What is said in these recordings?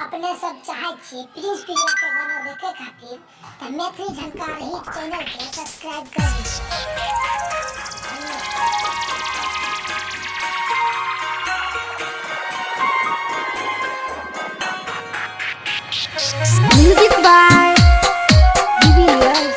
अपने सब चाहे छी प्रिंस पिया के गाना देखे खातिर त मैथिली झनकार हिट चैनल के सब्सक्राइब करू। Music by DVS.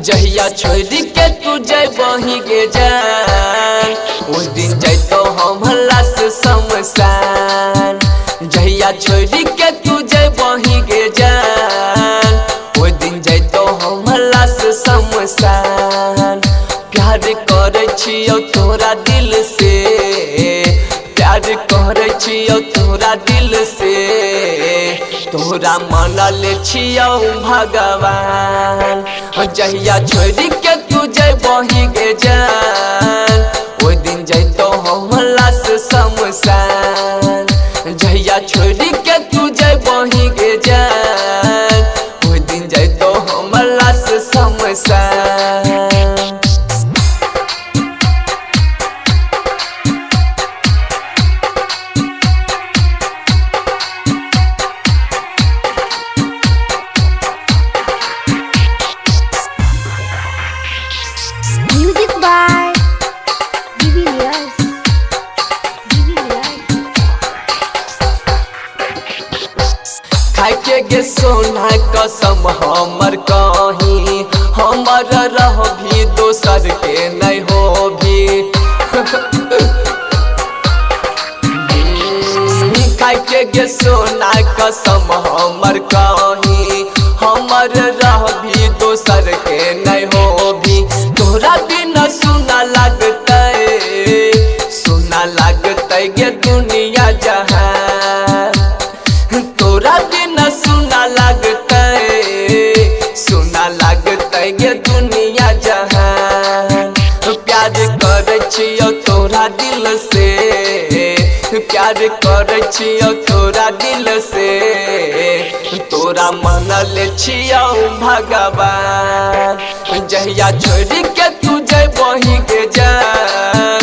जहिया छोड़ी के तू जय बही गे जान, उस दिन जैतो हम हल्ला से शमशान। जहिया छोड़ी के तू जय बही गे जान, उस दिन जैतो हम हल्ला से शमशान। प्यार करे छियो तोरा दिल से, प्यार करे छियो तोरा दिल से, तोरा मनल छियो भगवान। जहिया छोड़ी के तू जय बही गे जान, ओइ दिन जैतो हम हल्ला से शमशान। जहिया छोड़ी के तू जय बही गे जान, ओइ दिन जैतो हम हल्ला से शमशान। Music by DVS. खाके गे सोना कसम हमर कहीं, हमर रह भी दोसर के नहीं हो भी। खाके गे सोना कसम हमर कहीं, हमर रह भी दोसर के नहीं हो भी। तोरा बिना सुना लगतै, सुना लगतै गे दुनिया जहान। तोरा बिना सुना लगतै, सुना लगतै गे दुनिया जहान। प्यार करे छियो तोरा दिल से, प्यार करे छियो तोरा दिल से, तोरा मनल छियो भगवान। जहिया छोड़ी के तू जय बही गे जान,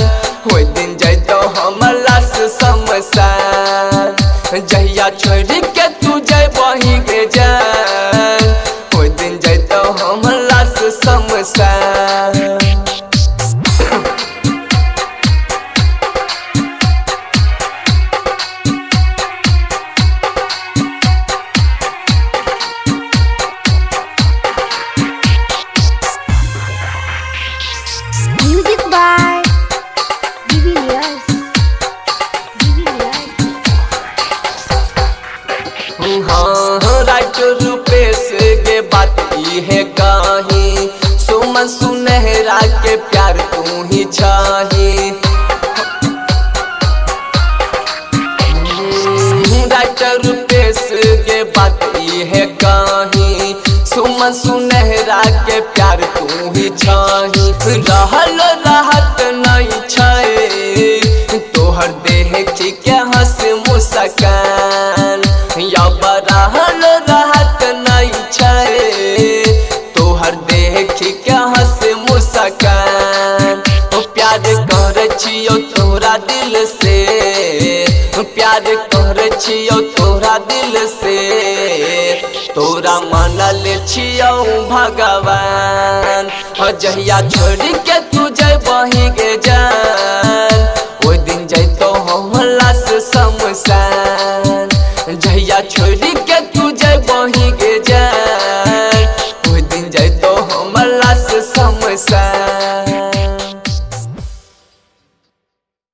ओइ दिन जैतो हम हल्ला से शमशान। जहिया छोड़ी के तू जय बही गे जान, ओइ दिन जैतो हम हल्ला से शमशान। Music by DVS. हाँ राइट रूपेश के बात ई है कहीं, सुमन सुनहरा के प्यार तू ही चाही। राइट रूपेश के बात ई है कहीं, सुमन सुनहरा के प्यार तू ही चाही। रहल राहत नहीं छै तोहर देह के हंस मुस्कान, या रहल राहत नहीं छै तोहर देह के हंस मुस्कान। प्यार करे छियो तोरा दिल से, प्यार करे छियो तोरा दिल से, तोरा मनल छियो भगवान। जहिया छोड़ी के तू जय बही गे जान, ओइ दिन जैतो हम हल्ला से शमशान। जहिया छोड़ी के तू जय बही गे जान, ओइ दिन जैतो हम हल्ला से शमशान।